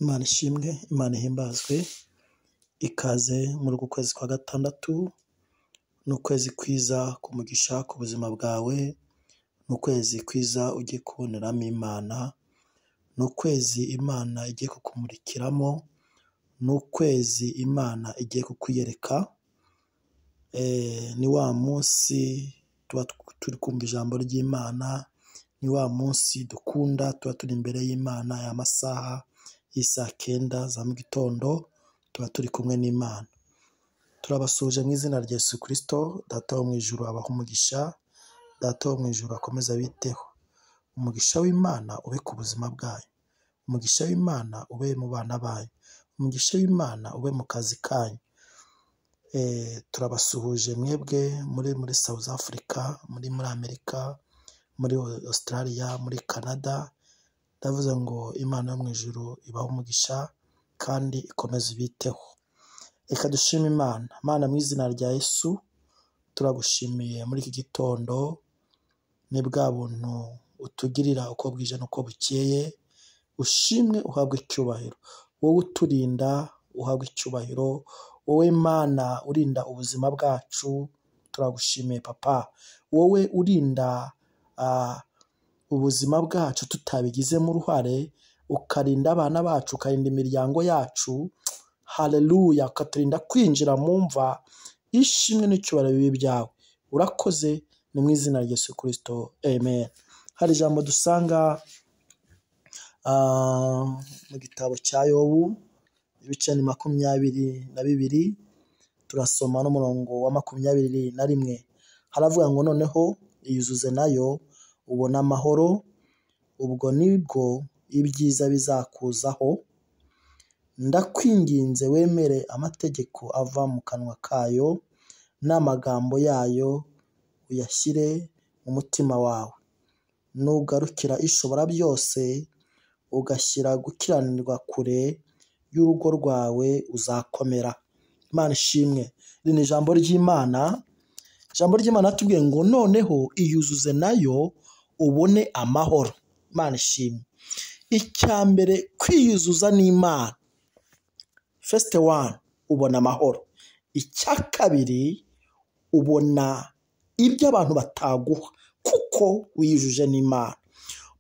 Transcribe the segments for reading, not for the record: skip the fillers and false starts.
Imana ishimwe, Imana ihimbazwe, ikaze muri uku kwezi kwa gatandatu, ni ukwezi kwiza kumugisha ku buzima bwawe, ni ukwezi kwiza ugiye kuboneramo Imana, ni ukwezi Imana igiye kukumurikiramo, ni ukwezi Imana igiye kukwiyereka, ni wa munsi tuba turi kumva ijambo ry'Imana, ni wa munsi dukunda tuba turi imbere y'Imana, aya masaha y'isaa 9 za mu gitondo tuba turi kumwe n'Imana. Turabasuje mu izina rya Yesu Kristo, Data wo mu ijuru abaha umugisha, Data wo mu ijuru akomeza abiteho. Umugisha w'Imana ube ku buzima bwayo, umugisha w'Imana ube mu bana bayo, umugisha w'Imana ube mu kazi kanyu. Turabasuhuje mwebwe muri South Africa, muri Amerika, muri Australia, muri Canada. Ndavuze ngo Imana yo mu ijuru ibaha umugisha kandi ikomeze ibiteho. Reka dushime Imana. Mana, mu izina rya Yesu turagushimiye muri iki gitondo, ni bwa buntu utugirira uko bwije n'uko bukeye. Ushimwe, uhabwe icyubahiro. Wowe uturinda uhabwe icyubahiro. Wowe Mana urinda ubuzima bwacu, turagushimiye Papa. Wowe urinda ubuzima bwacu tutabigizemo uruhare, ukarinda abana bacu, ukarinda imiryango yacu. Haleluya, ukaturinda kwinjira mu mva. Ishimwe n'icyubahiro bibi byawe. Urakoze, ni mu izina rya Yesu Kristo, amen. Hari ijambo dusanga mu gitabo cya Yobu, ibice ni 22, turasoma n'umurongo wa 21. Haravuga ngo noneho iyuzuze nayo ubona amahoro, ubwo nibwo ibyiza bizakuzaho. Ndakwinginze wemere amategeko ava mu kanwa kayo, n'amagambo yayo uyashyire mu mutima wawe. Nugarukira ishobora byose, ugashyira gukiranirwa kure y'urugo rwawe, uzakomera. Imana ishimwe. Iri ni ijambo ry'Imana. Ijambo ry'Imana tubwiye ngo noneho iyuzuze nayo ubone amahoro. Imana ishimwe. Icya mbere, kwiyuzuza n'Imana. First one, ubona amahoro. Icya kabiri, ubona ibyo abantu bataguha kuko wiyujuje n'Imana.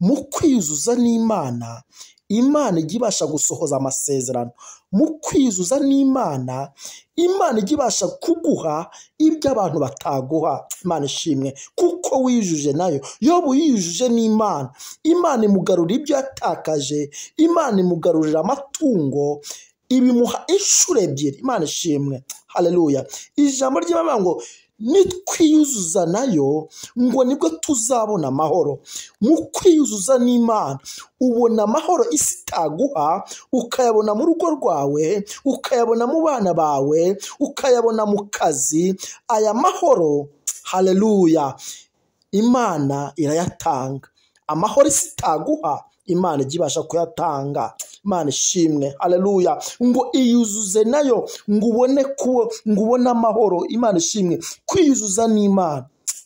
Mu kwiyuzuza n'Imana, Imana ijya ibasha gusohoza amasezerano. Mu kwiyuzuza n'Imana, Imana ijya ibasha kuguha ibyo abantu bataguha. Imana ishimwe, kuko wiyujuje nayo. Yobu yiyujuje n'Imana, Imana imugarura ibyo yatakaje, Imana imugarurira amatungo, ibimuha inshuro ebyiri. Imana ishimwe. Haleluya. Ijambo ry'Imana ngo nitwiyuzuza nayo ngo nibwo tuzabona amahoro. Mu kwiyuzuza n'Imana ubona amahoro isi itaguha, ukayabona mu rugo rwawe, ukayabona mu bana bawe, ukayabona mu kazi. Aya mahoro, haleluya, Imana irayatanga. Amahoro isi itaguha, Imana ijya ibasha kuyatanga. Imana ishimwe. Haleluya. Ngo iyuzuze nayo ngo ubone amahoro. Imana ishimwe. Kwiyuzuza n'Imana.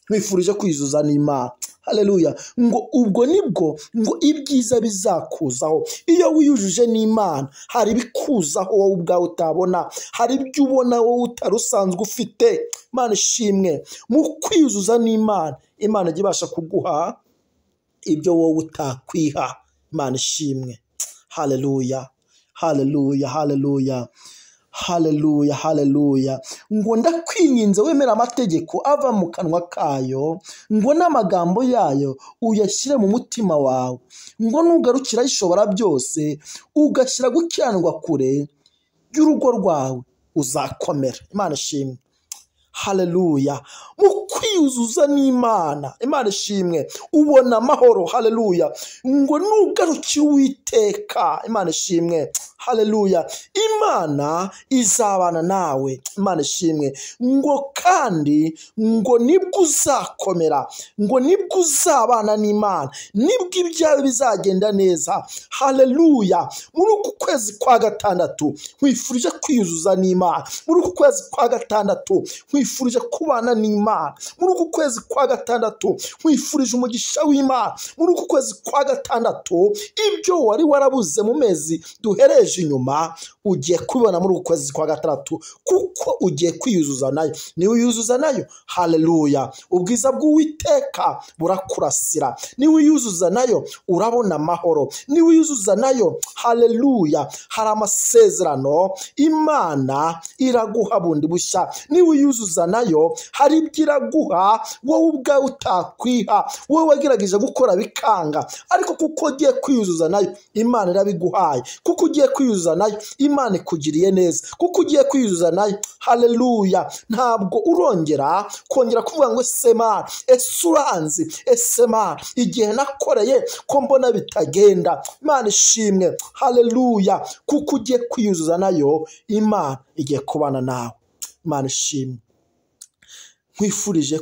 Nkwifurije kwiyuzuza n'Imana. Haleluya. Ngo ubwo nibwo ngo ibyiza bizakuzaho. Iyo wiyujuje n'Imana hari ibikuzaho wowe ubwawe utabona, hari ibyo ubona wowe utarusanzwe ufite. Imana ishimwe. Mu kwiyuzuza n'Imana, Imana ijya ibasha kuguha ibyo wowe utakwiha. Imana ishimwe. Haleluya, haleluya, haleluya, haleluya, haleluya. Ngo ndakwinginze wemera amategeko ava mu kanwa kayo, ngo n'amagambo yayo uyashyire mu mutima wawe. Ngo nugarukira ishobora byose, ugashyira gukiranirwa kure y'urugo rwawe, uzakomera. Imana ishimwe. Haleluya. Mu kwiyuzuza n'Imana, Imana ishimwe, ubona amahoro. Haleluya. Ngo nugarukira Uwiteka, Imana ishimwe. Haleluya. Imana izabana nawe. Imana ishimwe. Ngo kandi ngo nibwo uzakomera, ngo nibwo uzabana n'Imana, nibwo ibyawe bizagenda neza. Haleluya. Muri uku kwezi kwa gatandatu nkwifurije kwiyuzuza n'Imana. Muri uku kwezi kwa gatandatu nkwifurije kubana n'Imana muri uku kwezi kwa gatandatu. Nkwifurije umugisha w'Imana muri uku kwezi kwa gatandatu. Ibyo wari warabuze mu mezi duhereje inyuma ugiye kubibona muri uku kwezi kwa gatandatu, kuko ugiye kwiyuzuza nayo. Niwe uyuzuza nayo. Haleluya. Ubwiza bw'Uwiteka burakurasira. Niwe uyuzuza nayo urabona amahoro. Niwe uyuzuza nayo. Haleluya. Hari amasezerano Imana iraguha bundi bushya. Niwe uyuzuza nayo hari ibyo iraguha wowe ubwawe utakwiha, wowe wagerageje gukora bikanga, ariko kuko ugiye kwiyuzuza nayo Imana irabiguhaye. Kuko ugiye kwiyuzuza nayo Imana ikugiriye neza. Kuko ugiye kwiyuzuza nayo. Haleluya. Ntabwo urongera kuvuga ngo ese Mana, ese uranzi, ese Mana igihe nakoreye ko mbona bitagenda. Imana ishimwe. Haleluya. Kuko ugiye kwiyuzuza nayo Imana igiye kubana nawe. Imana ishimwe. Nkwifurije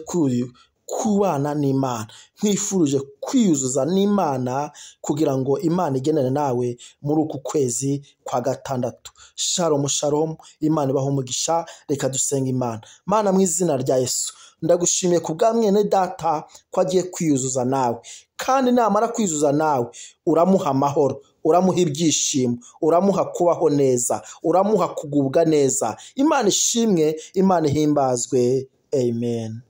kubana n'Imana. Nkwifurije kwiyuzuza n'Imana kugira ngo Imana igenere nawe muri uku kwezi kwa gatandatu. Shalom shalom. Imana ibahe umugisha. Reka dusenga Imana. Mana, mu izina rya Yesu ndagushimiye ku bwa mwene data ko agiye kwiyuzuza nawe, kandi namara kwiyuzuza nawe uramuha amahoro, uramuha ibyishimo, uramuha kubaho neza, uramuha kugubwa neza. Imana ishimwe. Imana ihimbazwe. Amen.